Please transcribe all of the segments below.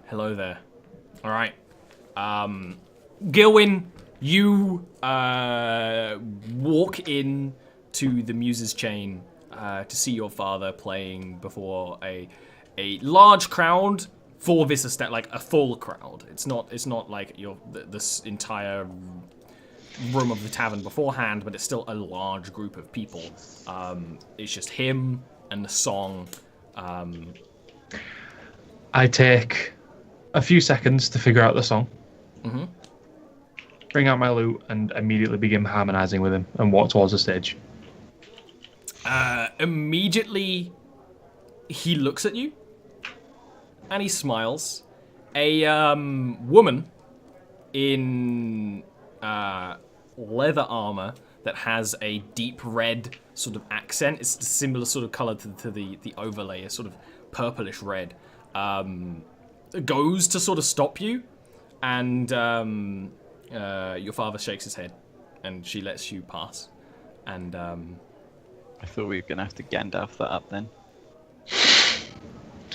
Hello there. All right. Gil'win, you walk in to the Muse's Chain to see your father playing before a large crowd for this estate, like a full crowd. It's not like this entire room of the tavern beforehand, but it's still a large group of people. It's just him and the song. I take a few seconds to figure out the song. Mm-hmm. Bring out my lute and immediately begin harmonizing with him and walk towards the stage. Immediately, he looks at you and he smiles. A woman in leather armor that has a deep red sort of accent. It's a similar sort of color to the overlay, a sort of purplish red. Goes to sort of stop you, and your father shakes his head, and she lets you pass. And I thought we were gonna have to Gandalf that up then.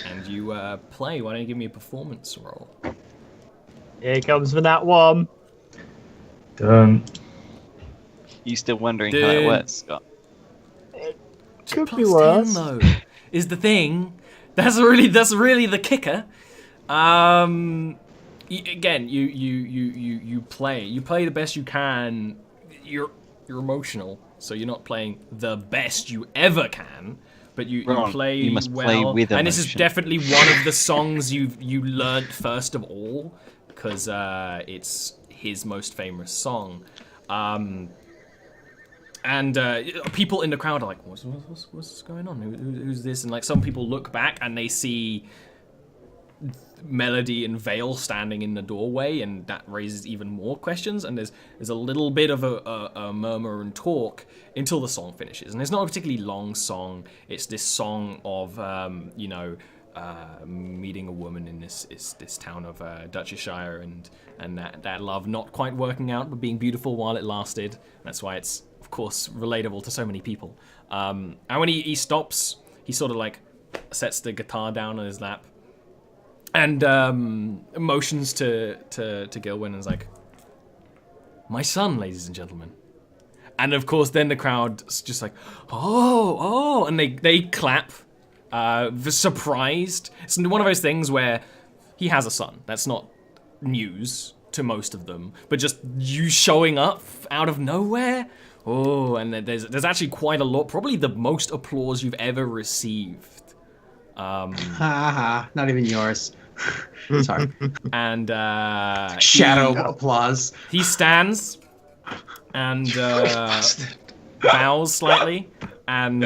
And you play. Why don't you give me a performance roll? Here comes for that one. Done. You still wondering how that works, Scott? Could be Plus worse. 10, though, is the thing. That's really the kicker. Again, you play the best you can. You're emotional, so you're not playing the best you ever can, but you play you must well. play with and this is emotion. definitely one of the songs you learnt first of all, because it's his most famous song. And people in the crowd are like, what's going on? Who's this? And like some people look back and they see Melody and Vale standing in the doorway, and that raises even more questions. And there's a little bit of a murmur and talk until the song finishes. And it's not a particularly long song. It's this song of meeting a woman in this town of Dutcheshire, and that love not quite working out, but being beautiful while it lasted. That's why it's, of course, relatable to so many people. And when he stops, he sort of like sets the guitar down on his lap and motions to Gil'win and is like, "My son, ladies and gentlemen." And of course, then the crowd's just like, oh, and they clap, surprised. It's one of those things where he has a son. That's not news to most of them, but just you showing up out of nowhere. Oh, and there's actually quite a lot, probably the most applause you've ever received. Not even yours. Sorry. And Shadow applause. he stands and bows slightly and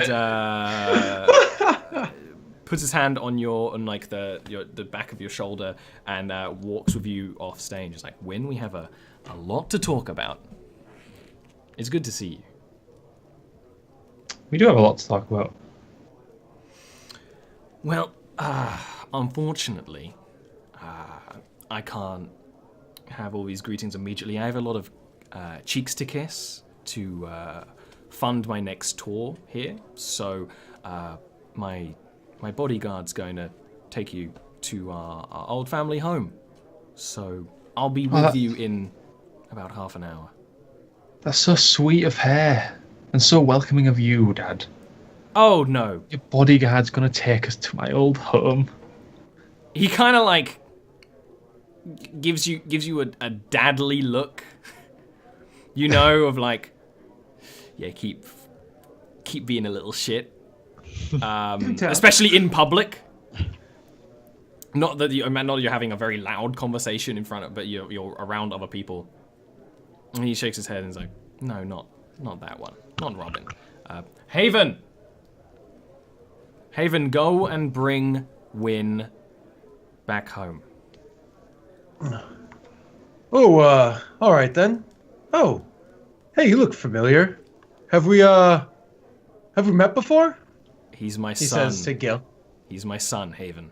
puts his hand on the back of your shoulder and walks with you off stage. It's like, Win, we have a lot to talk about. It's good to see you. We do have a lot to talk about. Well, unfortunately, I can't have all these greetings immediately. I have a lot of cheeks to kiss to fund my next tour here. So my bodyguard's going to take you to our old family home. So I'll be with you in about half an hour. That's so sweet of her and so welcoming of you, Dad. Oh, no. Your bodyguard's gonna take us to my old home. He kind of like gives you a dadly look, of like, yeah, keep being a little shit, especially in public. Not that you're having a very loud conversation in front of, but you're around other people. And he shakes his head and is like, no, not that one, not Robin. Haven, go and bring Win back home. Oh, all right then. Oh, hey, you look familiar. Have we met before? He's my He son. says to Gil. He's my son, Haven.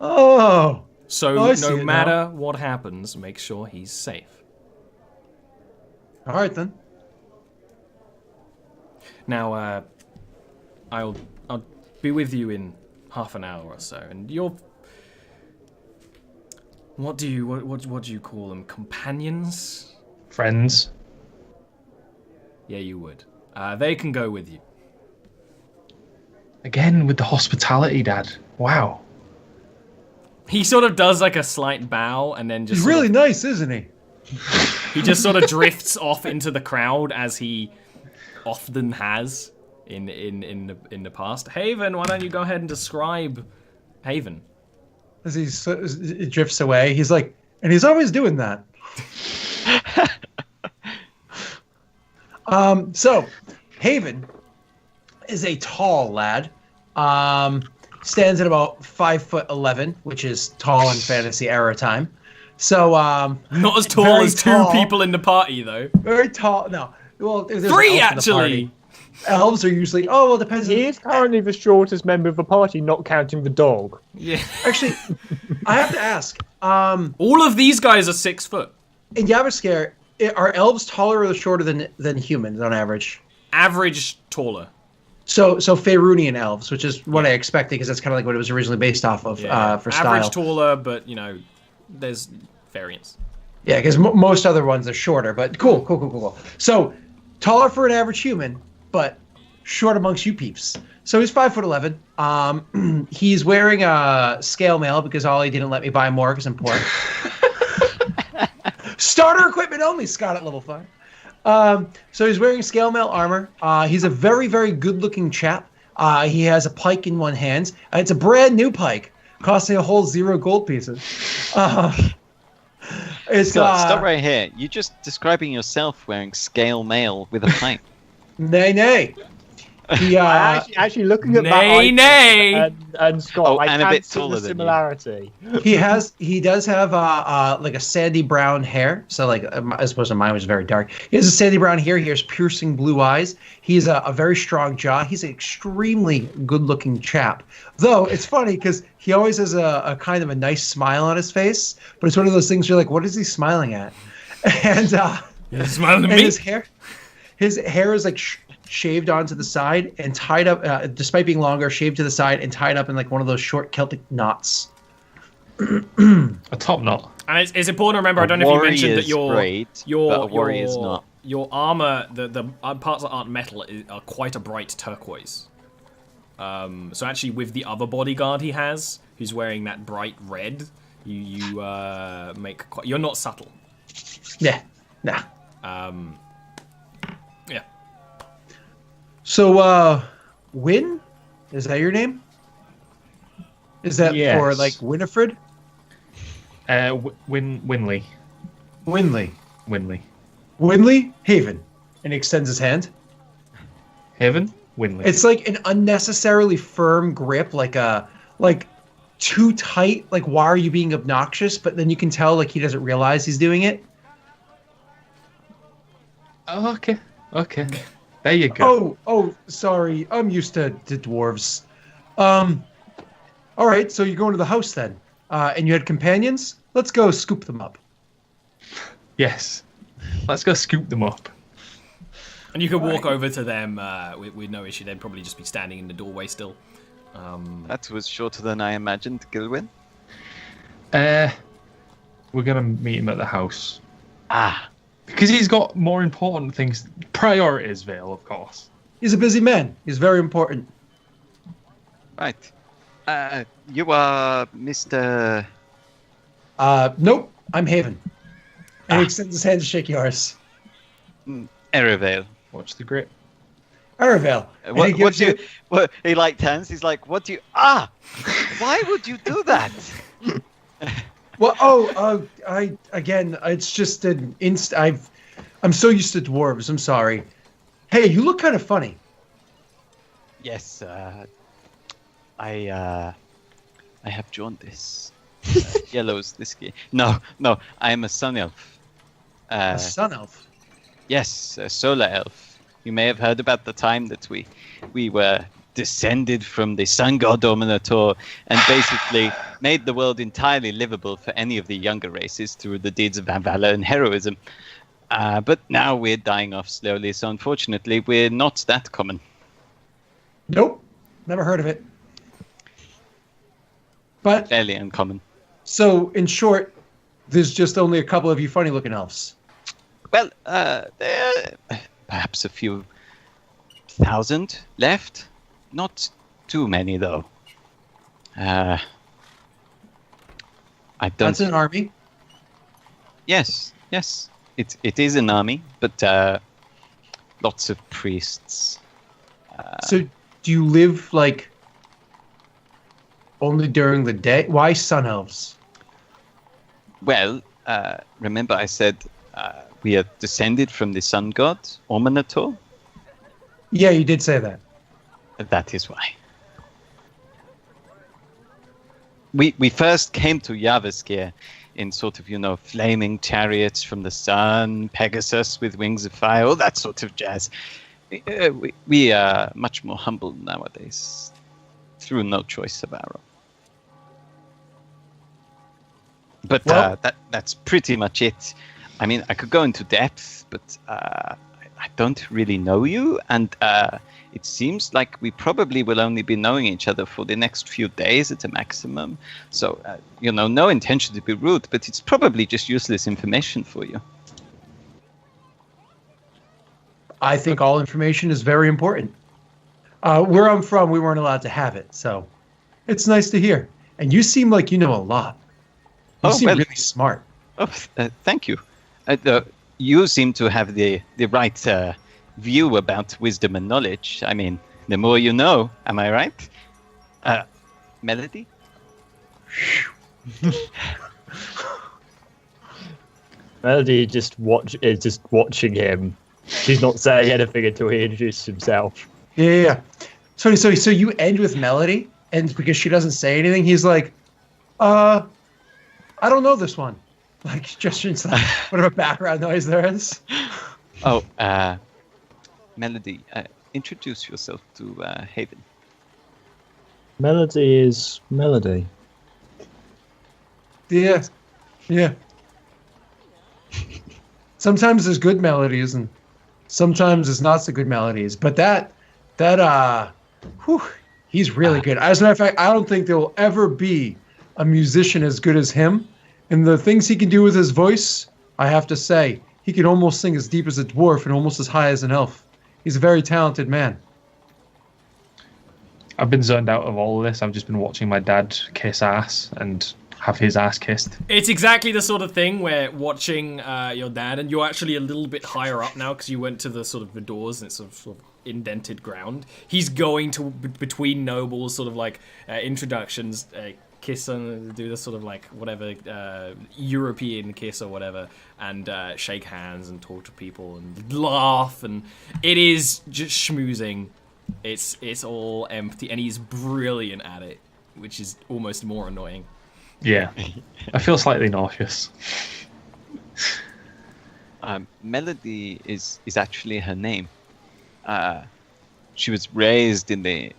Oh. So I see no it matter what happens, make sure he's safe. All right then. Now, I'll be with you in half an hour or so, and What do you call them? Companions? Friends. Yeah, you would. They can go with you. Again with the hospitality, Dad. Wow. He sort of does like a slight bow and then just He's really nice, isn't he? he just sort of drifts off into the crowd as he often has in the past. Haven, why don't you go ahead and describe Haven? As he drifts away, he's like, and he's always doing that. So, Haven is a tall lad. Stands at about 5'11", which is tall in fantasy era time. So, not as tall as two people in the party, though. Very tall. No, well, there's three an elf in the actually. party. Elves are usually. Oh well, depends. He is currently the shortest member of the party, not counting the dog. Yeah. Actually, I have to ask. All of these guys are 6 foot. In Jarviskjir, are elves taller or shorter than humans on average? Average taller. So Faerunian elves, which is what I expected, because that's kind of like what it was originally based off of for style. Average taller, but there's variance. Yeah, because most other ones are shorter, but cool. So taller for an average human, but short amongst you peeps. So he's 5'11". He's wearing a scale mail because Ollie didn't let me buy more because I'm poor. Starter equipment only, Scott at level 5. So he's wearing scale mail armor. He's a very, very good-looking chap. He has a pike in one hand. It's a brand new pike, costing a whole 0 gold pieces. Stop right here. You're just describing yourself wearing scale mail with a pike. Nay. He, actually looking at that and Scott, I and a can bit see taller the than you. similarity. he does have like a sandy brown hair. So like as opposed to mine, which is very dark. He has a sandy brown hair. He has piercing blue eyes. He's a very strong jaw. He's an extremely good-looking chap. Though it's funny because he always has a kind of a nice smile on his face, but it's one of those things you're like, what is he smiling at? And He's smiling at and me. his hair is like shaved onto the side and tied up, despite being longer, shaved to the side and tied up in like one of those short Celtic knots. A top knot. And it's important to remember. I don't know if you mentioned that but a warrior's not. Your armor, the parts that aren't metal are quite a bright turquoise. So actually, with the other bodyguard he has, who's wearing that bright red, you make quite. You're not subtle. Yeah, nah. Yeah. So, Win? Is that your name? Is that for, like, Winifred? Winley. Winley. Winley. Winley? Haven. And he extends his hand. Haven? Winley. It's like an unnecessarily firm grip, like too tight, like, why are you being obnoxious? But then you can tell, like, he doesn't realize he's doing it. Oh, okay. There you go. Oh, sorry. I'm used to dwarves. All right, so you're going to the house then. And you had companions? Let's go scoop them up. Yes. Let's go scoop them up. And you could walk over to them with no issue. They'd probably just be standing in the doorway still. That was shorter than I imagined, Gil'win. We're gonna meet him at the house. Because he's got more important things. Priorities, Vale, of course. He's a busy man. He's very important. Right. You are Mr. Nope. I'm Haven. And he extends his hand to shake yours. Erevale. Watch the grip. Arevale. What he like turns, he's like, what do you why would you do that? Well, it's just an I'm so used to dwarves. I'm sorry. Hey, you look kind of funny. Yes, I have jaundice. Yellow's this game. No, I am a sun elf. A sun elf? Yes, a solar elf. You may have heard about the time that we were descended from the sun god Dominator and basically made the world entirely livable for any of the younger races through the deeds of valor and heroism. But now we're dying off slowly, so unfortunately we're not that common. Nope. Never heard of it. But Fairly uncommon. So, in short, there's just only a couple of you funny-looking elves? Well, there are perhaps a few thousand left. Not too many, though. I don't. That's an army. Yes. It is an army, but lots of priests. So, do you live like only during the day? Why sun elves? Well, remember I said we are descended from the sun god, Ormanator? Yeah, you did say that. That is why. We first came to Jarviskjir in sort of, flaming chariots from the sun, Pegasus with wings of fire, all that sort of jazz. We are much more humble nowadays, through no choice of our own. But Well- that's pretty much it. I mean, I could go into depth, but I don't really know you, and it seems like we probably will only be knowing each other for the next few days at a maximum. So, no intention to be rude, but it's probably just useless information for you. I think all information is very important. Where I'm from, we weren't allowed to have it, so it's nice to hear. And you seem like you know a lot. You seem really smart. Oh, thank you. You seem to have the right view about wisdom and knowledge. I mean, the more you know, am I right? Melody? Melody is just watching him. She's not saying anything until he introduces himself. Yeah. So you end with Melody, and because she doesn't say anything, he's like, I don't know this one. Like, just whatever background noise there is. Oh, Melody, introduce yourself to Haven. Melody is Melody. Yeah. Sometimes there's good melodies, and sometimes there's not so good melodies. But he's really good. As a matter of fact, I don't think there will ever be a musician as good as him. And the things he can do with his voice, I have to say, he can almost sing as deep as a dwarf and almost as high as an elf. He's a very talented man. I've been zoned out of all of this. I've just been watching my dad kiss ass and have his ass kissed. It's exactly the sort of thing where watching your dad, and you're actually a little bit higher up now because you went to the sort of the doors and it's sort of indented ground. He's going to between nobles, sort of like introductions, kiss and do this sort of like whatever European kiss or whatever, and shake hands and talk to people and laugh, and it is just schmoozing. It's all empty, and he's brilliant at it, which is almost more annoying. Yeah. I feel slightly nauseous. Melody is actually her name. She was raised in the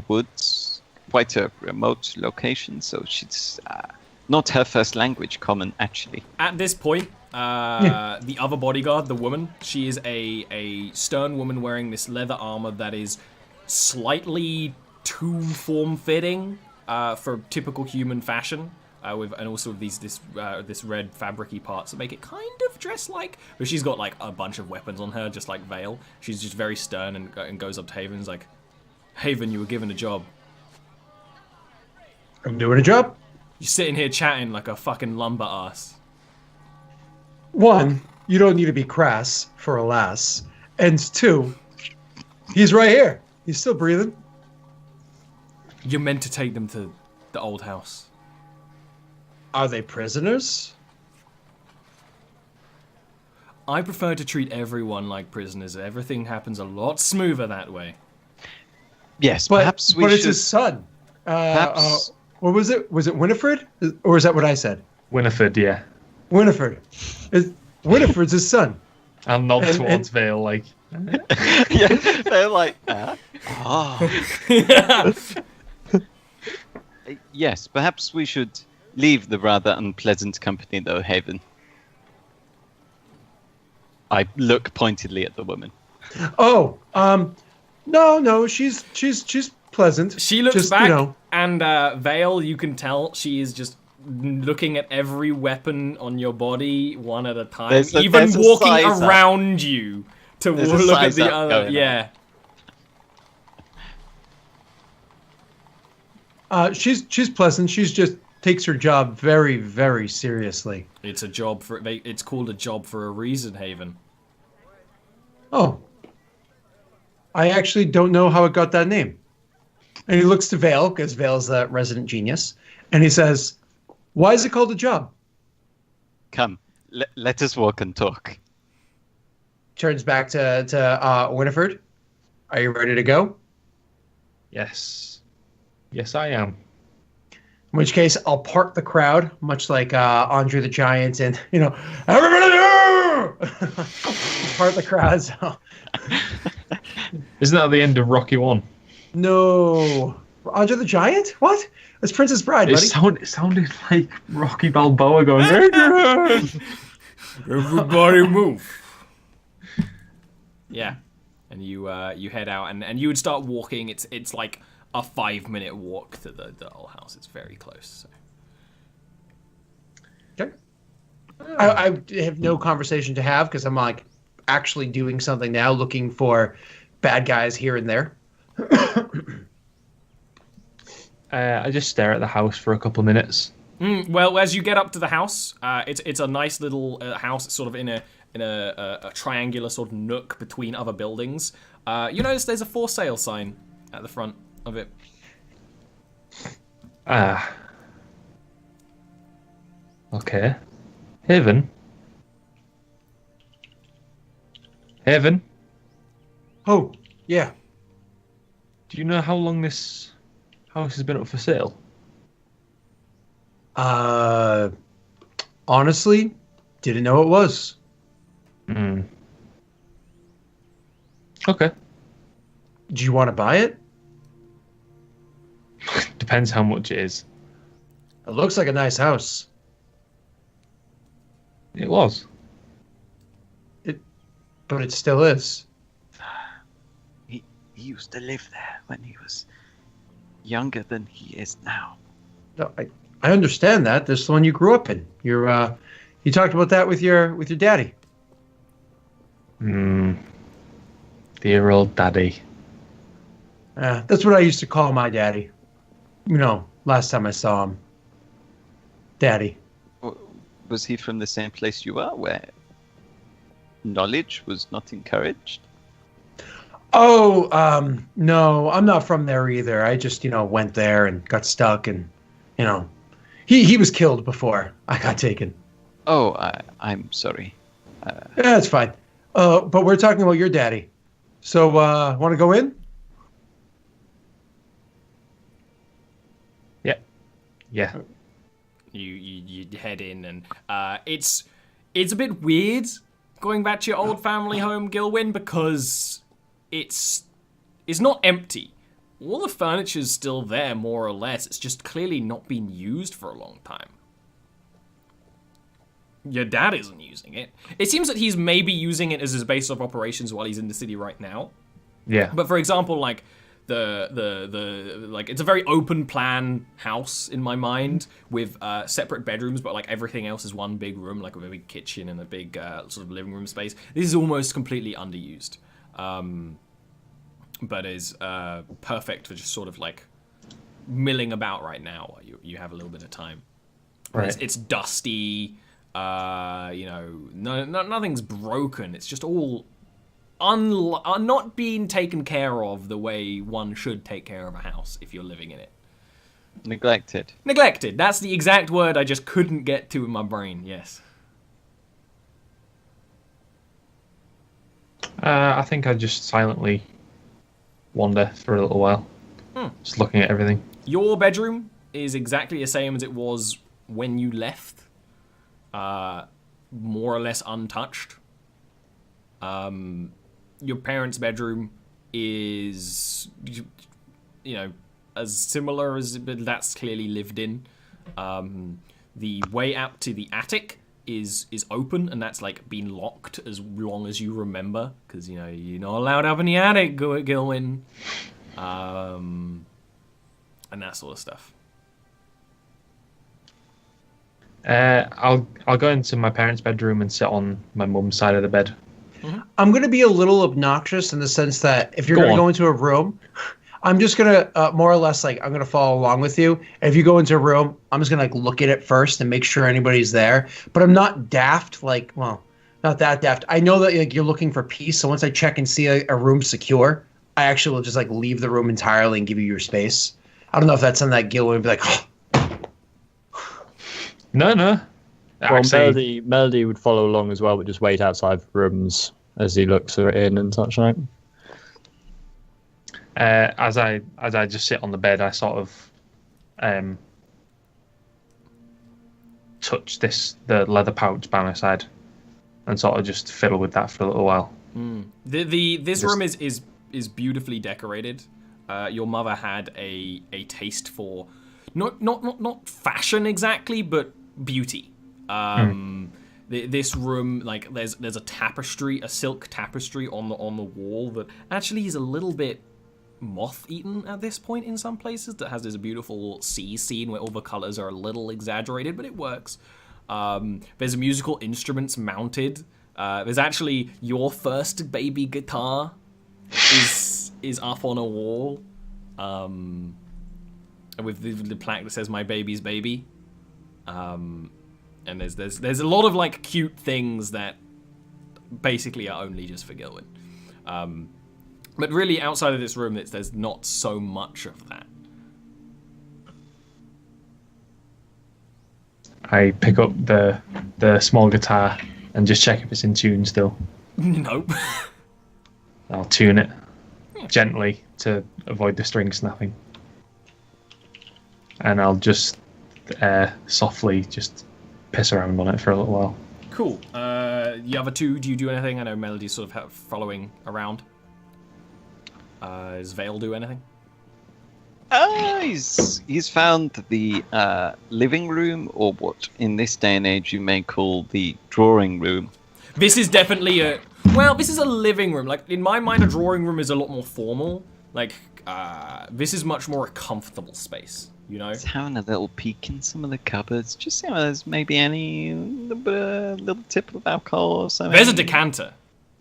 woods, quite a remote location, so she's not her first language common, actually. At this point, the other bodyguard, the woman, she is a stern woman wearing this leather armor that is slightly too form-fitting for typical human fashion, and also this red fabric-y parts that make it kind of dress-like. But she's got like a bunch of weapons on her, just like Vale. She's just very stern and goes up to Haven and is like, Haven, you were given a job. I'm doing a job. You're sitting here chatting like a fucking lumber ass. One, you don't need to be crass for a lass. And two, he's right here. He's still breathing. You're meant to take them to the old house. Are they prisoners? I prefer to treat everyone like prisoners. Everything happens a lot smoother that way. Yes, But perhaps we should... it's his son. Perhaps... Or was it Winifred? Or is that what I said? Winifred, yeah. Winifred. Winifred's his son. I'll nod And- towards Vale, like... yeah, they're like... Yes, perhaps we should leave the rather unpleasant company, though, Haven. I look pointedly at the woman. Oh, no, she's pleasant. She looks Just, back, you know. and Vale, you can tell she is just looking at every weapon on your body one at a time, There's a even walking size up. around you to There's a look at size the up other. going on. Yeah. She's pleasant. She's just takes her job very, very seriously. It's a job for. It's called a job for a reason, Haven. Oh. I actually don't know how it got that name. And he looks to Vale, because Vale's the resident genius, and he says, "Why is it called a job?" Come, let us walk and talk. Turns back to Winifred. Are you ready to go? Yes. Yes, I am. In which case, I'll part the crowd, much like Andre the Giant, and everybody, part the crowd. So. Isn't that the end of Rocky 1? No, Andre the Giant? What? That's Princess Bride, buddy. It sounded like Rocky Balboa going, "Adrian!" Everybody move. Yeah, and you head out, and you would start walking. It's like a 5-minute walk to the old house. It's very close. So. Okay. I have no conversation to have because I'm like actually doing something now, looking for bad guys here and there. I just stare at the house for a couple of minutes. Well, as you get up to the house, it's a nice little house. It's sort of in a triangular sort of nook between other buildings. You notice there's a for sale sign at the front of it. Okay. Haven? Oh, yeah. Do you know how long this house has been up for sale? Honestly, didn't know it was. Okay. Do you want to buy it? Depends how much it is. It looks like a nice house. It was. But it still is. He used to live there when he was younger than he is now. No, I understand that. This is the one you grew up in. You talked about that with your daddy. Dear old daddy. That's what I used to call my daddy. Last time I saw him. Daddy. Was he from the same place you are, where knowledge was not encouraged? Oh, no, I'm not from there either. I just, went there and got stuck and, he was killed before I got taken. Oh, I'm sorry. Yeah, it's fine. But we're talking about your daddy. So, want to go in? Yeah. You head in, and it's a bit weird going back to your old family home, Gil'win, because it's not empty. All the furniture's still there, more or less. It's just clearly not been used for a long time. Your dad isn't using it. It seems that he's maybe using it as his base of operations while he's in the city right now. Yeah. But for example, like it's a very open plan house in my mind with separate bedrooms, but like everything else is one big room, like with a big kitchen and a big sort of living room space. This is almost completely underused, but is perfect for just sort of like milling about right now while you have a little bit of time. Right. It's dusty, nothing's broken. It's just all not being taken care of the way one should take care of a house if you're living in it. Neglected. Neglected. That's the exact word I just couldn't get to in my brain. Yes. I think I just silently wander for a little while, just looking at everything. Your bedroom is exactly the same as it was when you left. More or less untouched. Your parents' bedroom is, as similar as, but that's clearly lived in. The way out to the attic is open, and that's like been locked as long as you remember, because you're not allowed up in the attic, Gil'win, and that sort of stuff. I'll go into my parents' bedroom and sit on my mum's side of the bed. I'm going to be a little obnoxious in the sense that if you're Go going to on. go into a room, I'm just going to more or less like I'm going to follow along with you. If you go into a room, I'm just going to like look at it first and make sure anybody's there. But I'm not daft, like, well, not that daft. I know that like you're looking for peace. So once I check and see a room secure, I actually will just like leave the room entirely and give you your space. I don't know if that's something that Gil'win would be like, No. Well, Actually, Melody would follow along as well, but just wait outside rooms as he looks her in and such like. as I just sit on the bed, I sort of touch the leather pouch by my side and sort of just fiddle with that for a little while. This room is beautifully decorated. Your mother had a taste for not fashion exactly, but beauty. This room, like there's a tapestry, a silk tapestry on the wall that actually is a little bit moth-eaten at this point in some places. That has this beautiful sea scene where all the colors are a little exaggerated, but it works. There's musical instruments mounted. There's actually your first baby guitar is up on a wall, with the plaque that says "My baby's baby." And there's a lot of like cute things that basically are only just for Gil'win. But really, outside of this room, there's not so much of that. I pick up the small guitar and just check if it's in tune still. Nope. I'll tune it gently to avoid the string snapping. And I'll just softly just piss around on it for a little while. Cool. The other two, do you do anything? I know Melody's sort of following around. Does Vale do anything? He's found the living room, or what in this day and age you may call the drawing room. This is definitely this is a living room. Like, in my mind, a drawing room is a lot more formal. Like, this is much more a comfortable space, you know? Just having a little peek in some of the cupboards, just see if there's maybe any little tip of alcohol or something. There's a decanter.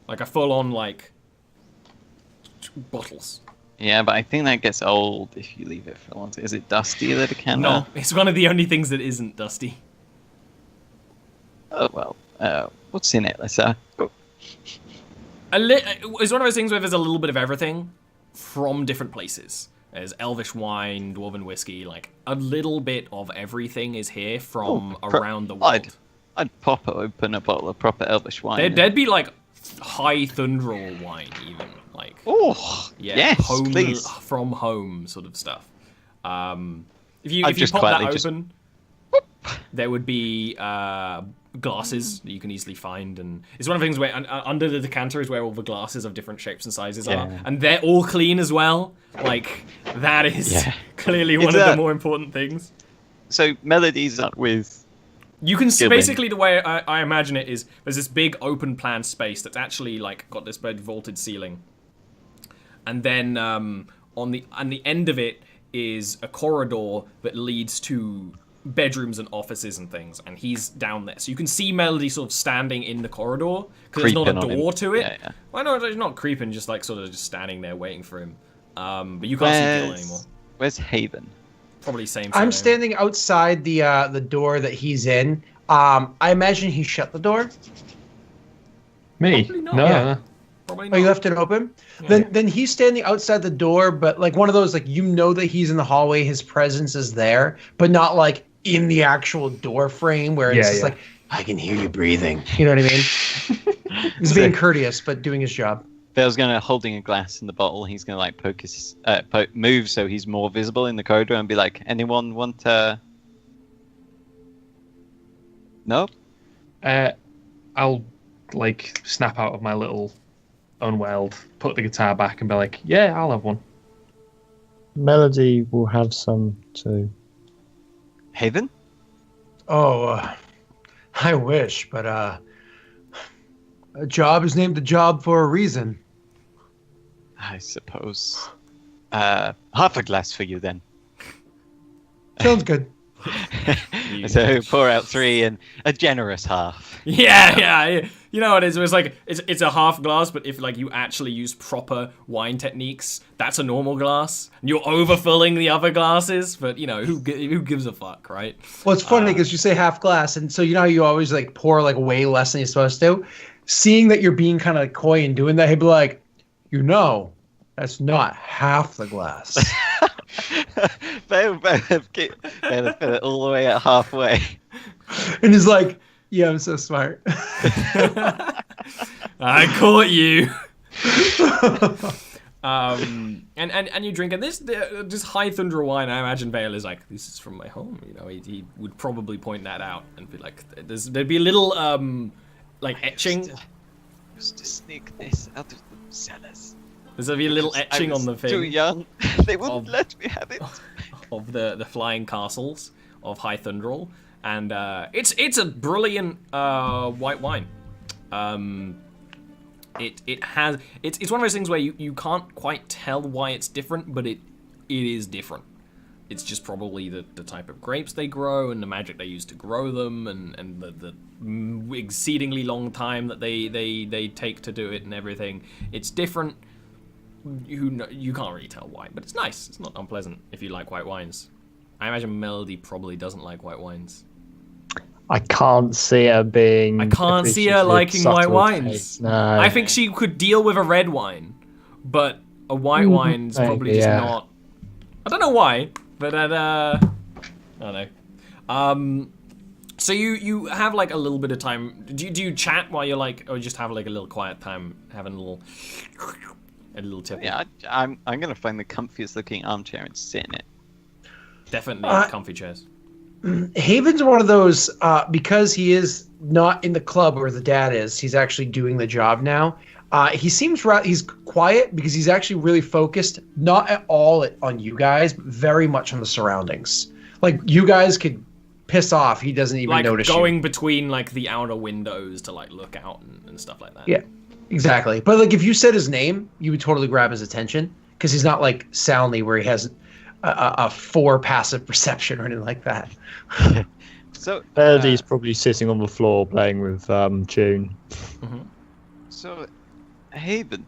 Like, a full-on, like, bottles. Yeah, but I think that gets old if you leave it for a long time. Is it dusty, the decanter? No, it's one of the only things that isn't dusty. Oh, well. What's in it? Let's go. It's one of those things where there's a little bit of everything from different places. There's elvish wine, dwarven whiskey, like a little bit of everything is here from around the world. I'd pop open a bottle of proper elvish wine. There'd be like high thundral wine, even like yes, please. From home sort of stuff. If you pop that open, there would be glasses that you can easily find, and it's one of the things where under the decanter is where all the glasses of different shapes and sizes are, and they're all clean as well. Like, that is clearly one of the more important things. So Melody's up with. You can see, Gil'win. basically the way I imagine it is there's this big open plan space that's actually like got this big vaulted ceiling, and then on the end of it is a corridor that leads to bedrooms and offices and things, and he's down there. So you can see Melody sort of standing in the corridor because there's not a door to it. Yeah. Well, no, he's not creeping, just like sort of just standing there waiting for him. But you can't see Gil anymore. Where's Haven? Probably same. I'm standing outside the door that he's in. I imagine he shut the door. Me? Probably not. No. Yeah. Probably not. Oh, you left it open? Yeah. Then he's standing outside the door, but like one of those, like, you know that he's in the hallway, his presence is there, but not like in the actual door frame where it's just like, I can hear you breathing. You know what I mean? He's being courteous, but doing his job. Bale's holding a glass in the bottle. He's gonna like poke his move so he's more visible in the corridor and be like, anyone want No? I'll like snap out of my little unweld, put the guitar back and be like, yeah, I'll have one. Melody will have some too. Haven? Oh, I wish, but a job is named a job for a reason. I suppose. Half a glass for you then. Sounds good. So pour out 3 and a generous half. Yeah. You know what it is? It's like it's a half glass, but if like you actually use proper wine techniques, that's a normal glass. And you're overfilling the other glasses, but you know who gives a fuck, right? Well, it's funny because you say half glass, and so you know how you always like pour like way less than you're supposed to. Seeing that you're being kind of like coy and doing that, he'd be like, that's not half the glass. Better fill it all the way at halfway. And he's like, yeah, I'm so smart. I caught you. And you drink, and this high thunder wine. I imagine Vale is like, this is from my home. You know, he would probably point that out and be like, there'd be a little like etching. Used to sneak this out of the cellars. There's be a little etching on the thing. Too young. They wouldn't let me have it. Of the flying castles of High Thundral, and it's a brilliant white wine. It's one of those things where you can't quite tell why it's different, but it is different. It's just probably the type of grapes they grow and the magic they use to grow them, and the exceedingly long time that they take to do it and everything. It's different. You can't really tell why, but it's nice. It's not unpleasant if you like white wines. I imagine Melody probably doesn't like white wines. I can't see her being. I can't see her liking white wines. Taste. No. I think she could deal with a red wine, but a white wine's probably just not. I don't know why, but I don't know. So you have like a little bit of time. Do you chat while you're like, or just have like a little quiet time, having a little tip? Yeah, I'm gonna find the comfiest looking armchair and sit in it. Definitely comfy chairs. Haven's one of those, because he is not in the club where the dad is, he's actually doing the job now. He seems he's quiet because he's actually really focused, not at all on you guys, but very much on the surroundings. Like, you guys could piss off, he doesn't even notice you. Like, going between, like, the outer windows to, like, look out and stuff like that. Yeah, exactly. But, like, if you said his name, you would totally grab his attention, because he's not, like, Soundly, where he has a 4 passive perception or anything like that. So Birdie's probably sitting on the floor playing with June. Mm-hmm. So, Haven,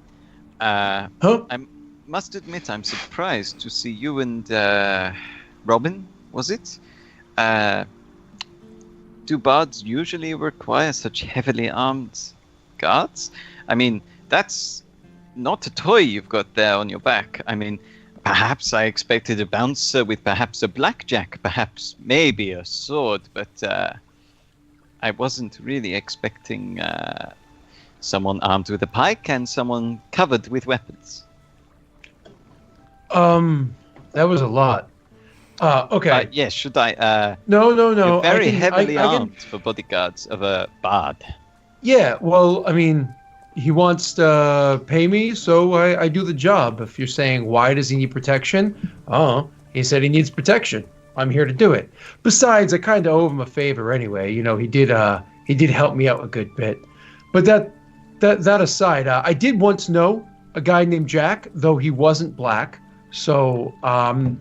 Huh? I must admit I'm surprised to see you and Robin, was it? Do bards usually require such heavily armed guards? I mean, that's not a toy you've got there on your back. I mean, perhaps I expected a bouncer with perhaps a blackjack, perhaps maybe a sword, but I wasn't really expecting someone armed with a pike and someone covered with weapons. That was a lot. Okay. Yes, should I? No. You're very heavily armed for bodyguards of a bard. Yeah, well, I mean, he wants to pay me, so I do the job. If you're saying, why does he need protection? Oh, he said he needs protection. I'm here to do it. Besides, I kind of owe him a favor anyway. You know, he did help me out a good bit. But that aside, I did once know a guy named Jack, though he wasn't black. So I'm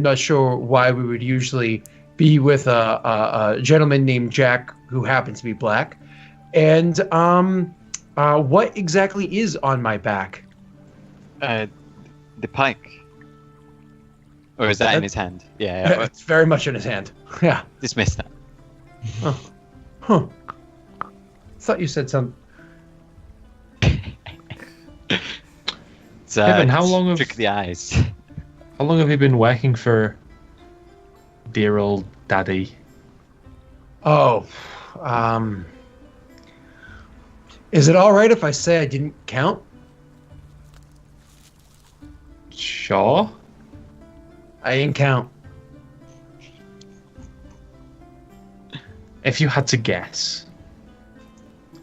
not sure why we would usually be with a gentleman named Jack who happens to be black. And what exactly is on my back? The pike. Or is that in his hand? Yeah. It's very much in his hand. Yeah. Dismiss that. Huh. Thought you said something. Kevin, how long have trick the eyes? How long have you been working for dear old Daddy? Oh, is it all right if I say I didn't count? Sure. I didn't count. If you had to guess.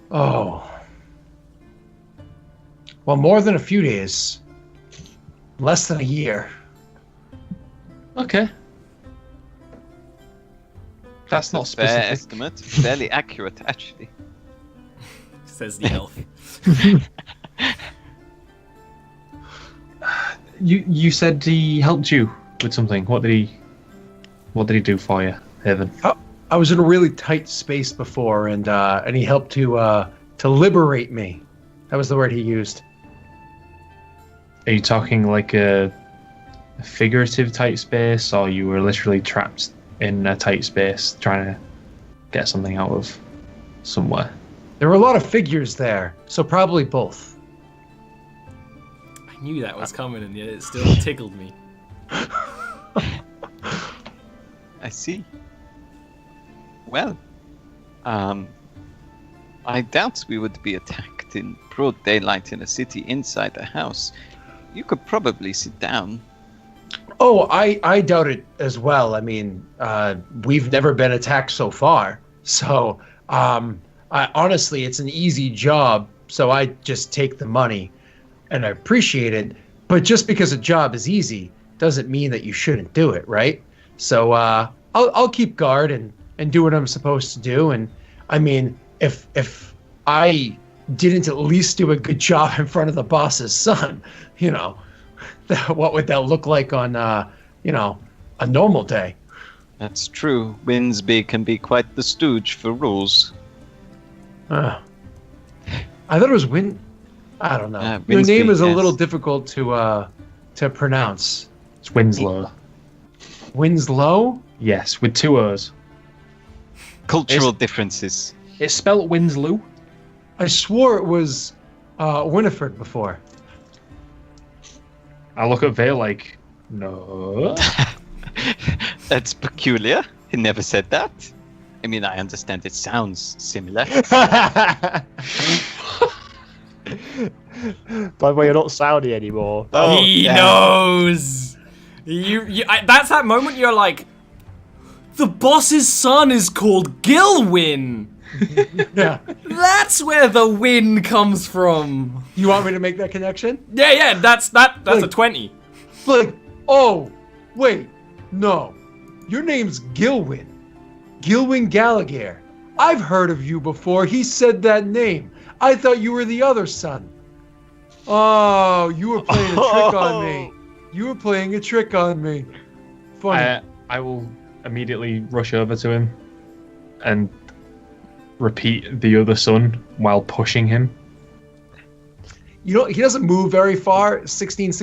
Oh. Well, more than a few days. Less than a year. Okay. That's not fair specific. estimate. Fairly accurate, actually. Says the elf. You said he helped you with something. What What did he do for you, Haven? I was in a really tight space before, and he helped to liberate me. That was the word he used. Are you talking like a figurative tight space, or you were literally trapped in a tight space trying to get something out of somewhere? There were a lot of figures there, so probably both. I knew that was coming, and yet it still tickled me. I see. Well, I doubt we would be attacked in broad daylight in a city inside a house. You could probably sit down. Oh, I doubt it as well. I mean, we've never been attacked so far. So, honestly, it's an easy job. So I just take the money, and I appreciate it. But just because a job is easy doesn't mean that you shouldn't do it, right? So I'll keep guard and do what I'm supposed to do. And I mean, if I didn't at least do a good job in front of the boss's son, you know, what would that look like on, you know, a normal day? That's true. Winsby can be quite the stooge for rules. I thought it was I don't know. Your Winsby, name is a yes. little difficult to pronounce. It's Winslow. Winslow? Yes, with 2 O's. Cultural differences. It's spelled Winslow. I swore it was Winifred before. I look at Vale like, no. That's peculiar. He never said that. I mean, I understand it sounds similar. By the way, you're not Saudi anymore. He knows. That's that moment you're like, the boss's son is called Gil'win. Yeah. That's where the win comes from. You want me to make that connection? Yeah, that's a Like- 20. Like, oh, wait, no. Your name's Gil'win. Gil'win Gallagher. I've heard of you before. He said that name. I thought you were the other son. Oh, you were playing a trick on me. You were playing a trick on me. Funny. I will immediately rush over to him and repeat the other son while pushing him. You know, he doesn't move very far. 16,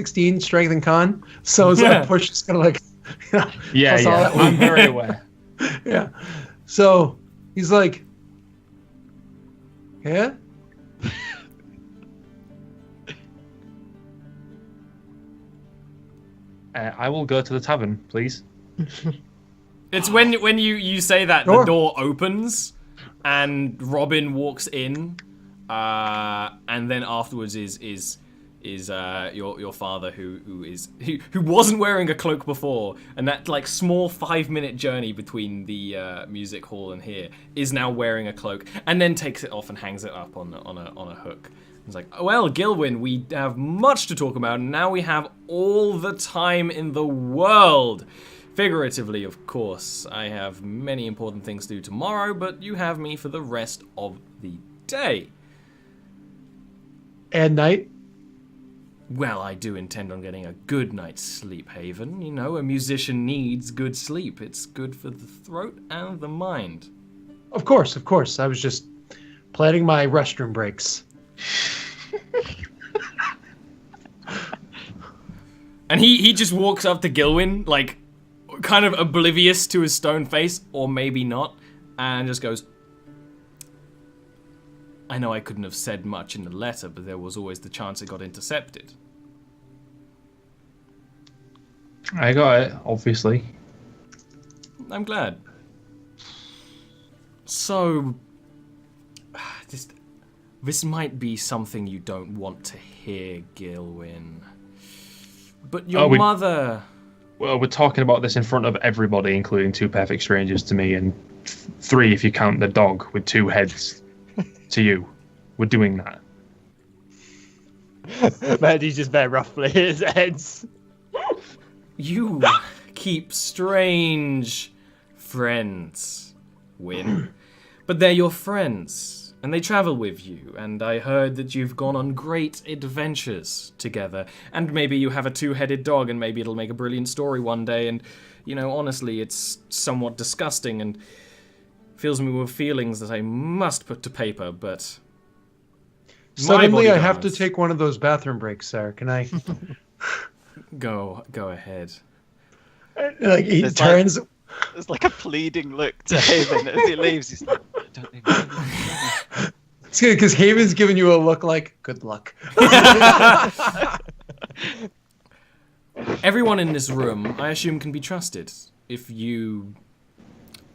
strength and con. So it's Yeah. like push is kind of like, you know, Yeah, plus all yeah. that I'm very aware. Yeah. So he's like, yeah? I will go to the tavern, please. It's when you say that Sure. the door opens and Robin walks in, and then afterwards is your father who wasn't wearing a cloak before, and that like small 5-minute journey between the music hall and here is now wearing a cloak, and then takes it off and hangs it up on a hook. It's like, well, Gil'win, we have much to talk about, and now we have all the time in the world. Figuratively, of course. I have many important things to do tomorrow, but you have me for the rest of the day. And night? Well, I do intend on getting a good night's sleep, Haven. You know, a musician needs good sleep. It's good for the throat and the mind. Of course. I was just planning my restroom breaks. And he just walks up to Gil'win, like, kind of oblivious to his stone face, or maybe not, and just goes, I know I couldn't have said much in the letter, but there was always the chance it got intercepted. I got it, obviously. I'm glad. So, this might be something you don't want to hear, Gil'win. But your mother... Well, we're talking about this in front of everybody, including 2 perfect strangers to me, and 3 if you count the dog with 2 heads to you. We're doing that. Mandy's just very roughly his heads. You keep strange friends, Win. But they're your friends, and they travel with you, and I heard that you've gone on great adventures together, and maybe you have a 2-headed dog, and maybe it'll make a brilliant story one day, and honestly, it's somewhat disgusting and fills me with feelings that I must put to paper, but... Suddenly I have to take one of those bathroom breaks, sir. Can I? Go ahead. Like, he turns... There's like a pleading look to Haven as he leaves. He's like, don't leave me. It's good, because Haven's giving you a look like, good luck. Everyone in this room, I assume, can be trusted. If you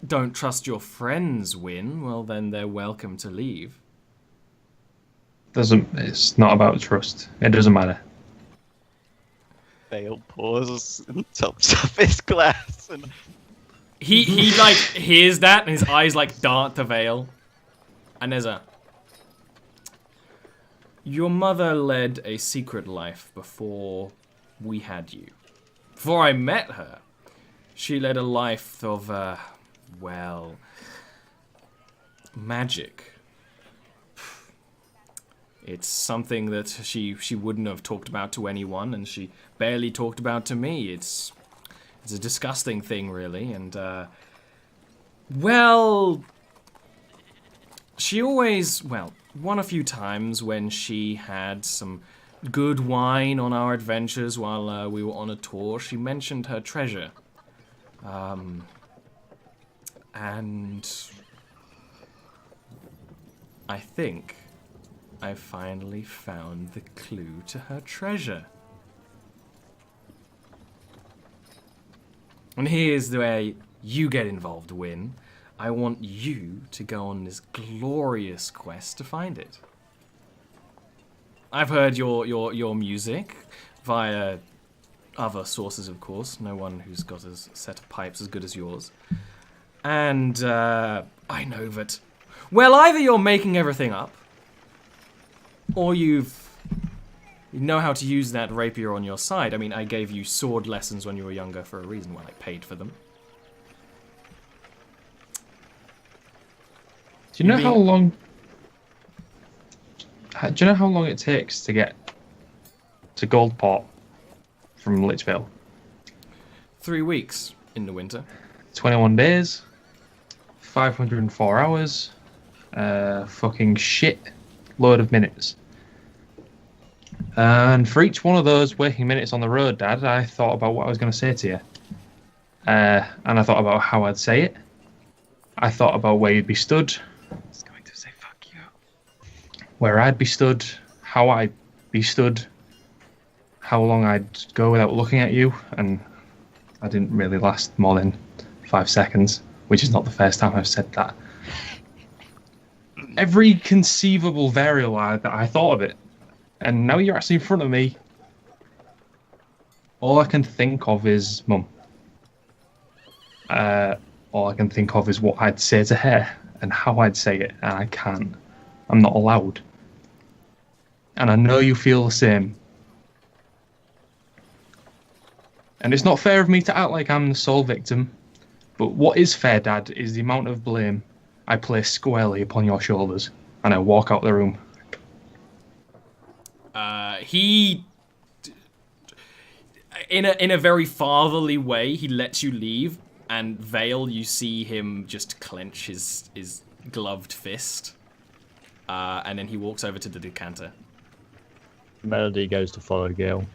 don't trust your friends, Win, well, then they're welcome to leave. It's not about trust. It doesn't matter. Vale pauses and tops up his glass. And... He like hears that and his eyes like dart to Vale. And there's a... Your mother led a secret life before we had you. Before I met her, she led a life of, well, magic. It's something that she wouldn't have talked about to anyone, and she barely talked about to me. It's a disgusting thing, really, and, well, she always, well, won a few times when she had some good wine on our adventures while we were on a tour. She mentioned her treasure. And I think I finally found the clue to her treasure. And here's where you get involved, Win. I want you to go on this glorious quest to find it. I've heard your music via other sources, of course. No one who's got a set of pipes as good as yours. And I know that, well, either you're making everything up, or you know how to use that rapier on your side. I mean, I gave you sword lessons when you were younger for a reason. Well, I paid for them. Do you know how long? Do you know how long it takes to get to Goldport from Lichville? 3 weeks in the winter. 21 days, 504 hours, fucking shit load of minutes. And for each one of those waking minutes on the road, Dad, I thought about what I was going to say to you. And I thought about how I'd say it. I thought about where you'd be stood. I was going to say fuck you. Where I'd be stood, how I'd be stood, how long I'd go without looking at you, and I didn't really last more than 5 seconds, which is not the first time I've said that. Every conceivable variable that I thought of it, and now you're actually in front of me. All I can think of is Mum. All I can think of is what I'd say to her and how I'd say it, and I can't. I'm not allowed. And I know you feel the same. And it's not fair of me to act like I'm the sole victim, but what is fair, Dad, is the amount of blame I place squarely upon your shoulders, and I walk out the room. He, in a very fatherly way, he lets you leave, and Vale, you see him just clench his gloved fist, and then he walks over to the decanter. Melody goes to follow Gil.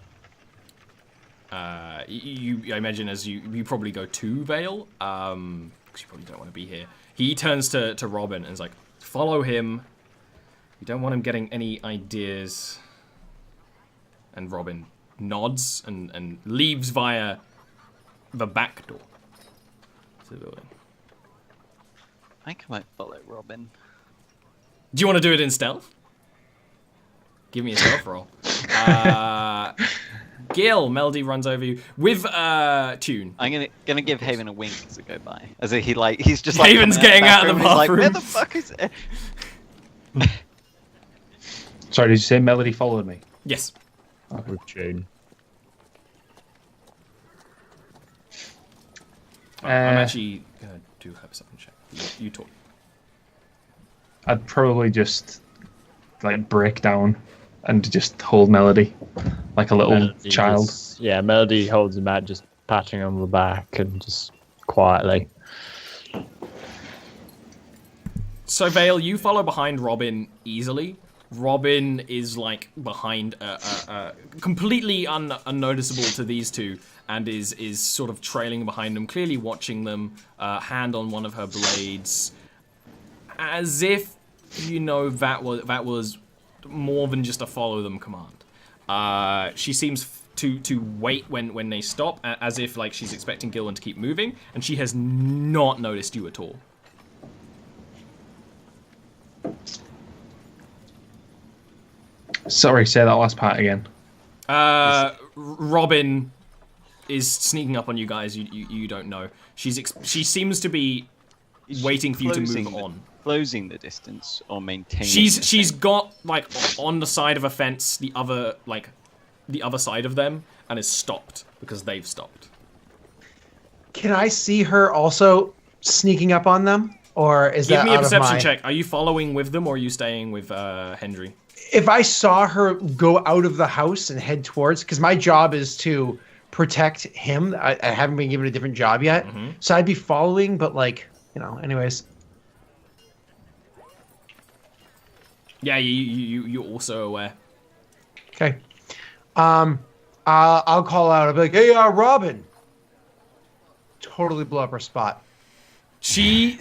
I imagine as you probably go to Vale, because you probably don't want to be here. He turns to Robin and is like, follow him. You don't want him getting any ideas. And Robin nods and leaves via the back door to the building. I think I might follow Robin. Do you want to do it in stealth? Give me a stealth roll. Gil, Melody runs over you with Tune. I'm gonna give Haven a wink as I go by. As if he's just like Haven's getting out of the bathroom. bathroom. Like, where the fuck is it? Sorry, did you say Melody followed me? Yes. With Tune. I'm actually gonna do a perception check. You talk. I'd probably just like break down and just hold Melody like a little child. Melody holds him out, just patting him on the back and just quietly. So Vale, you follow behind Robin easily. Robin is like behind, completely unnoticeable to these two, and is sort of trailing behind them, clearly watching them. Hand on one of her blades, as if that was more than just a follow them command. She seems to wait when they stop, as if like she's expecting Gil'win to keep moving, and she has not noticed you at all. Sorry, say that last part again. Robin is sneaking up on you guys. You don't know. She seems to be waiting for you to move on. Closing the distance or maintaining. She's got like on the side of a fence, the other side of them, and is stopped because they've stopped. Can I see her also sneaking up on them, or is that Give me a out of perception my... check. Are you following with them, or are you staying with Hendry? If I saw her go out of the house and head towards, because my job is to protect him. I haven't been given a different job yet, so I'd be following. But like, anyways. Yeah, you're also aware. Okay. I'll call out. I'll be like, "Hey, Robin." Totally blow up her spot. She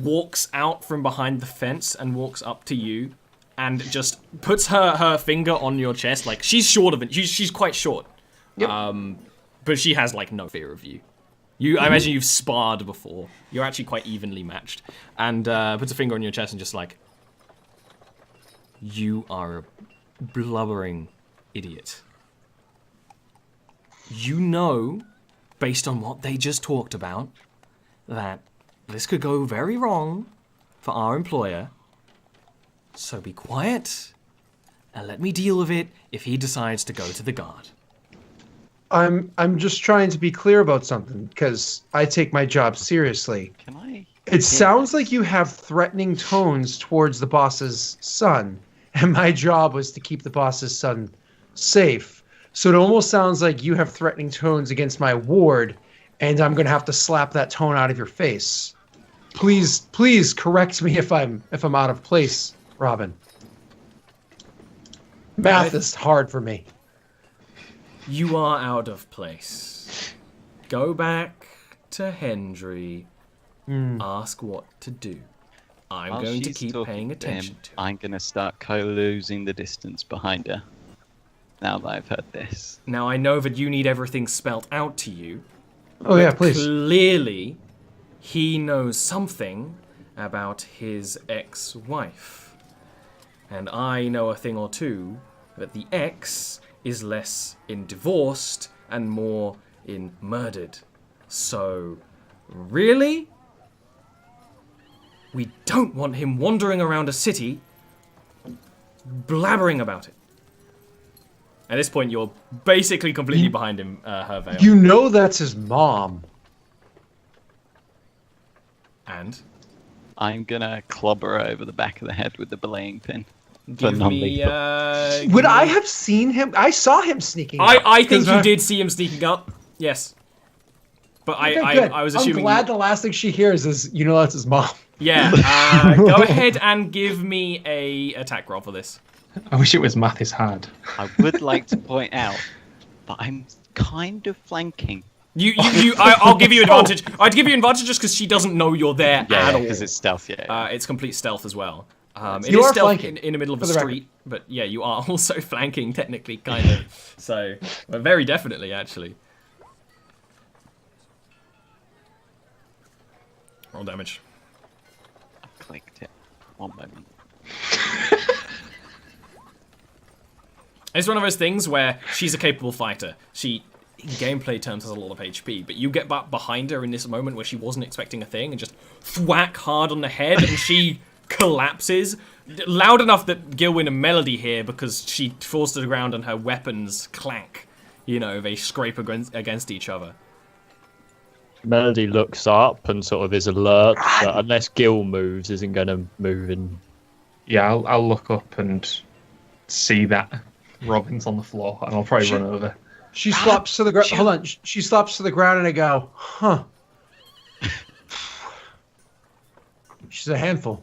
walks out from behind the fence and walks up to you, and just puts her finger on your chest. Like she's short of it. She's quite short. Yep. But she has like no fear of you. I imagine you've sparred before. You're actually quite evenly matched. And puts a finger on your chest and just like, you are a blubbering idiot. You know, based on what they just talked about, that this could go very wrong for our employer. So be quiet and let me deal with it if he decides to go to the guard. I'm just trying to be clear about something, because I take my job seriously. Can I? It sounds like you have threatening tones towards the boss's son, and my job was to keep the boss's son safe. So it almost sounds like you have threatening tones against my ward, and I'm going to have to slap that tone out of your face. Please correct me if I'm out of place, Robin. Math is hard for me. You are out of place. Go back to Hendry. Ask what to do. I'm While going to she's keep talking paying to attention him, to it. I'm going to start closing the distance behind her. Now that I've heard this. Now, I know that you need everything spelt out to you. Oh, yeah, please. Clearly, he knows something about his ex-wife. And I know a thing or two that the ex is less in divorced and more in murdered. So, really? We don't want him wandering around a city blabbering about it. At this point, you're basically completely behind him, Hervale. You know that's his mom. And? I'm going to clobber her over the back of the head with the belaying pin. Give me, Would I have seen him? I saw him sneaking up. I think you did see him sneaking up. Yes. But Okay, I was assuming. I'm glad the last thing she hears is, that's his mom. Yeah. Go ahead and give me a attack roll for this. I wish it was math is hard. I would like to point out that I'm kind of flanking. I'll give you advantage. I'd give you advantage just because she doesn't know you're there at all. Because it's stealth, yeah. It's complete stealth as well. It You is are stealth flanking, in the middle of a for the street, but yeah, you are also flanking technically, kind of. So, well, very definitely, actually. Roll damage. I've clicked it. One moment. It's one of those things where she's a capable fighter. She, in gameplay terms, has a lot of HP, but you get back behind her in this moment where she wasn't expecting a thing and just thwack hard on the head and she collapses. Loud enough that Gil'win and Melody hear because she falls to the ground and her weapons clank. They scrape against each other. Melody looks up and sort of is alert, but unless Gil moves, isn't going to move in. Yeah, I'll look up and see that Robin's on the floor, and I'll probably run over. She slops to the ground. Hold on. She slops to the ground, and I go, huh. She's a handful.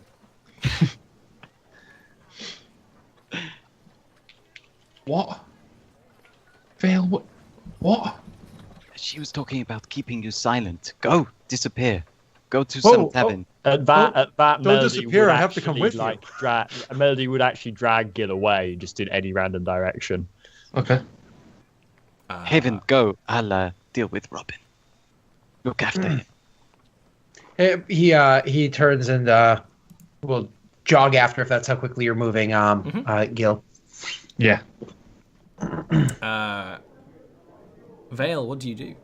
What? Vale, what? She was talking about keeping you silent. Go, disappear. Go to some tavern. At that, don't Melody disappear, would I have to come actually, with you. Melody would actually drag Gil away, just in any random direction. Okay. Haven, go. I'll deal with Robin. Look after him. He turns and will jog after if that's how quickly you're moving. Gil. Yeah. Vale, what do you do?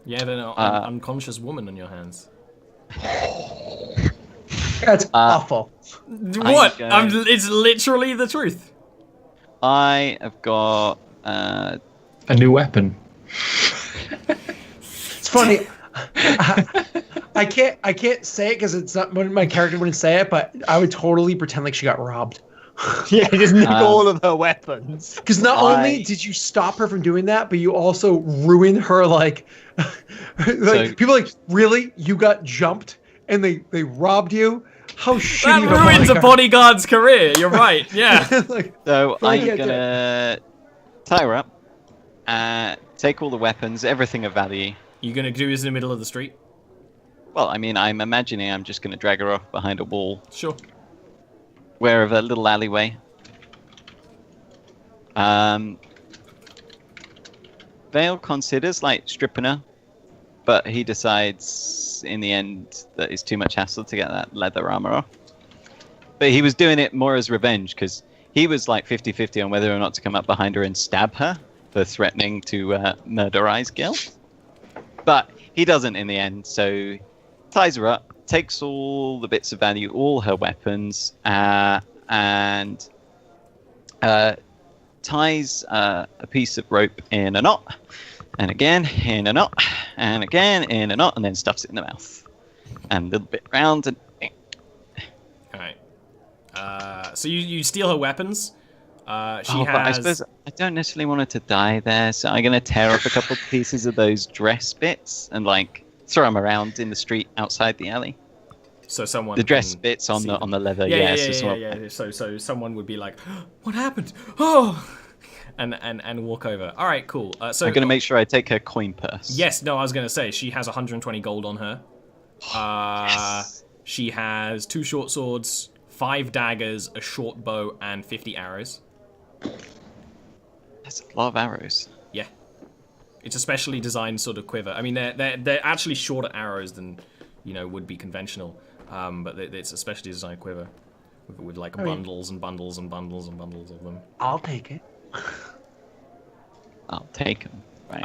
You have an unconscious woman on your hands. That's awful. What? It's literally the truth. I have got a new weapon. It's funny. I can't say it because it's not. My character wouldn't say it, but I would totally pretend like she got robbed. Yeah, just nick all of her weapons. Because not only did you stop her from doing that, but you also ruined her. Like people like, really? You got jumped and they robbed you? How shitty! That ruins a bodyguard's career. You're right. Yeah. So I'm gonna tie her up, take all the weapons, everything of value. You're gonna do this in the middle of the street? Well, I mean, I'm imagining I'm just gonna drag her off behind a wall. Sure. Wherever a little alleyway. Vale considers like stripping her, but he decides in the end that it's too much hassle to get that leather armor off. But he was doing it more as revenge because he was like 50-50 on whether or not to come up behind her and stab her for threatening to murderize Gil. But he doesn't in the end, so ties her up, takes all the bits of value, all her weapons, and ties a piece of rope in a knot, and again in a knot, and again in a knot, and then stuffs it in the mouth. And a little bit round, and... Alright. So you steal her weapons. But I suppose I don't necessarily want her to die there, so I'm going to tear up a couple of pieces of those dress bits and, like, throw them around in the street outside the alley. So someone the dress bits on the leather, So someone would be like, "What happened? Oh!" and walk over. All right, cool. So I'm gonna make sure I take her coin purse. Yes, no, I was gonna say she has 120 gold on her. Yes. She has 2 short swords, 5 daggers, a short bow, and 50 arrows. That's a lot of arrows. Yeah, it's a specially designed sort of quiver. I mean, they're actually shorter arrows than would be conventional. But it's a specially designed quiver with like bundles and bundles and bundles and bundles of them. I'll take it. I'll take them. Right.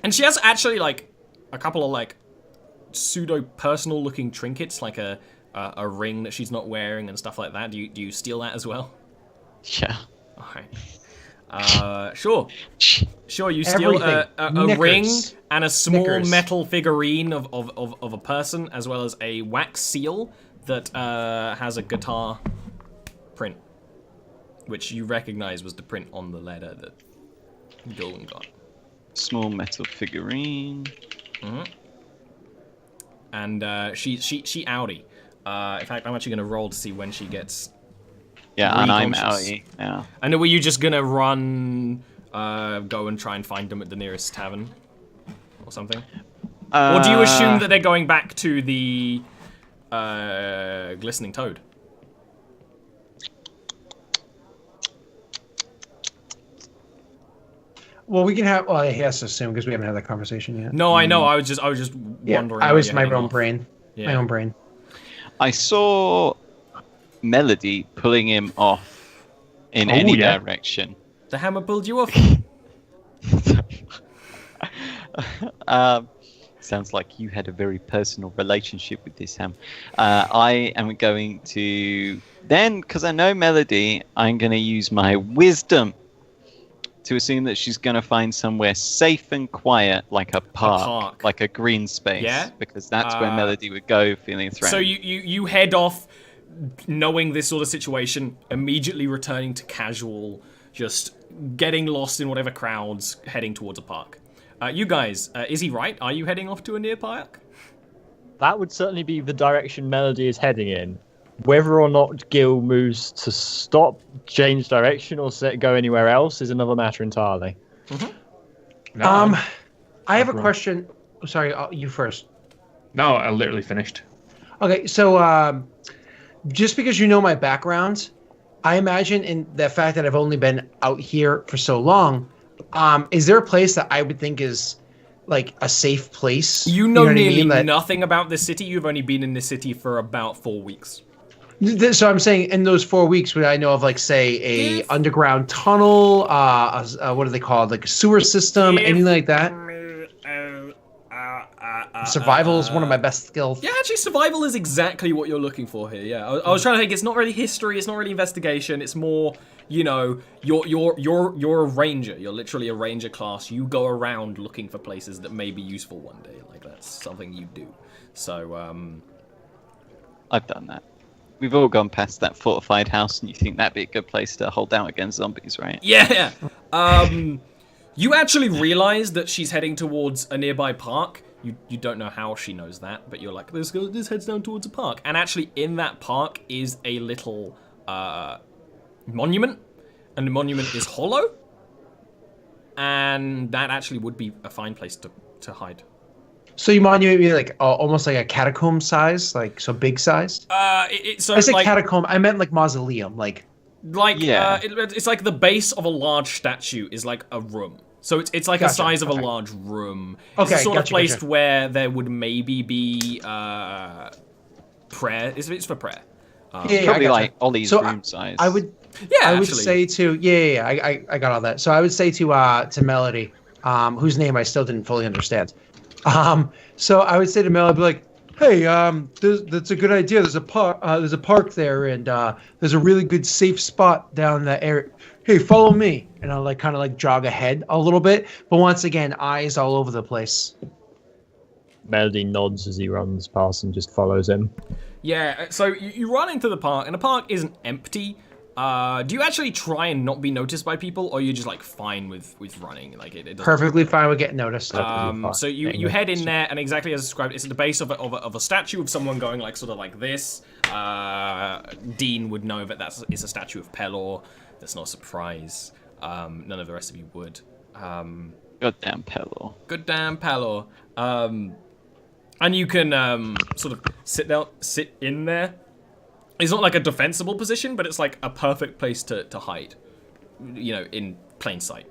And she has actually like a couple of like pseudo personal looking trinkets, like a ring that she's not wearing and stuff like that. Do you steal that as well? Yeah. All right. Sure. Sure, you steal a ring and a small metal figurine of a person, as well as a wax seal that has a guitar print, which you recognize was the print on the letter that Gil'win got. Small metal figurine. Mm-hmm. And she outie. In fact, I'm actually going to roll to see when she gets... Yeah, and I'm outie now. And were you just going to run... go and try and find them at the nearest tavern or something? Or do you assume that they're going back to the Glistening Toad? Well, we can have... Well, he has to assume because we haven't had that conversation yet. No, I know. I was just wondering. I was my own brain. Yeah. My own brain. I saw Melody pulling him off in any direction. The hammer pulled you off. Sounds like you had a very personal relationship with this ham. I am going to then, because I know Melody, I'm going to use my wisdom to assume that she's going to find somewhere safe and quiet, like a park, like a green space. Yeah. Because that's where Melody would go, feeling threatened. So you head off, knowing this sort of situation, immediately returning to casual just getting lost in whatever crowds, heading towards a park. You guys, is he right? Are you heading off to a near park? That would certainly be the direction Melody is heading in. Whether or not Gil moves to stop, change direction, or go anywhere else is another matter entirely. No, I have a question. Sorry, you first. no, I literally finished. Okay, so just because you know my background, I imagine in the fact that I've only been out here for so long, is there a place that I would think is like a safe place? You know nearly what I mean? nothing about this city. You've only been in this city for about 4 weeks. So I'm saying in those 4 weeks, would I know of like say a underground tunnel, what are they called, like a sewer system, anything like that? Survival is one of my best skills. Yeah, actually, survival is exactly what you're looking for here. Yeah, I was trying to think. It's not really history. It's not really investigation. It's more, you know, you're a ranger. You're literally a ranger class. You go around looking for places that may be useful one day. Like that's something you do. So, I've done that. We've all gone past that fortified house, and you think that'd be a good place to hold out against zombies, right? yeah. You actually realize that she's heading towards a nearby park. You don't know how she knows that, but you're like, this heads down towards a park. And actually in that park is a little monument. And the monument is hollow. And that actually would be a fine place to hide. So you monument me like almost like a catacomb size, like so big size? So I said like, catacomb, I meant like mausoleum, like Yeah. It's like the base of a large statue is like a room. So it's like a size of a large room. It's the sort of place where there would maybe be prayer. It's for prayer. Probably like Ollie's room size. I would say to I got all that. So I would say to Melody, whose name I still didn't fully understand. So I would say to Melody, like, hey, that's a good idea. There's a park there, and there's a really good safe spot down that area. Hey, follow me, and I'll like kind of like jog ahead a little bit, but once again, eyes all over the place. Melody nods as he runs past and just follows him. Yeah, so you run into the park, and the park isn't empty. Do you actually try and not be noticed by people, or are you just like fine with running? Like it perfectly fine with getting noticed. So you head in there, and exactly as described, it's at the base of a statue of someone going like sort of like this. Dean would know that it's a statue of Pelor. That's not a surprise. None of the rest of you would. Goddamn Pelor. Goddamn Pelor. And you can sort of sit in there. It's not like a defensible position, but it's like a perfect place to hide, you know, in plain sight.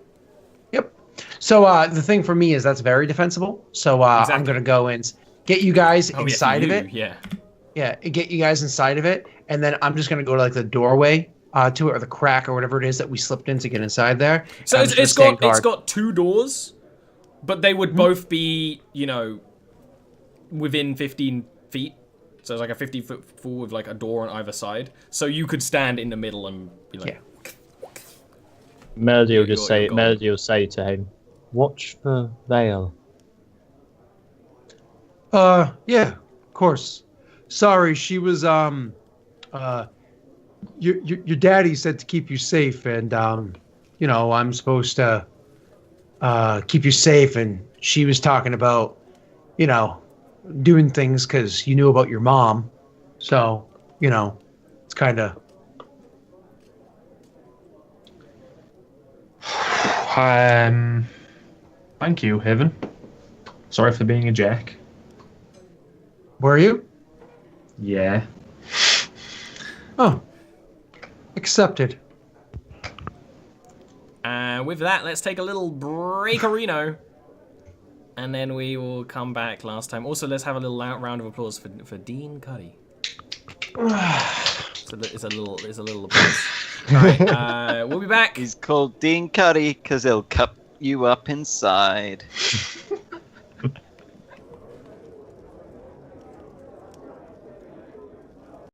Yep. So the thing for me is that's very defensible. So exactly. I'm going to go and get you guys inside of it. Yeah. Yeah, get you guys inside of it. And then I'm just going to go to like the doorway to it, or the crack or whatever it is that we slipped in to get inside there. So it's got 2 doors, but they would both be, you know, within 15 feet. So it's like a 50-foot pool with like a door on either side. So you could stand in the middle and be like... Yeah. Melody will say to him, watch for Vale. Yeah, of course. Sorry, she was, your daddy said to keep you safe, and, you know, I'm supposed to, keep you safe, and she was talking about, you know, doing things because you knew about your mom. So, you know, it's kind of... Thank you, Heaven. Sorry for being a jack. Were you? Yeah. Oh. Accepted. With that, let's take a little break-arino. And then we will come back last time. Also, let's have a little round of applause for Dean Cuddy. It's a little applause. Alright, we'll be back. He's called Dean Cuddy because he'll cut you up inside.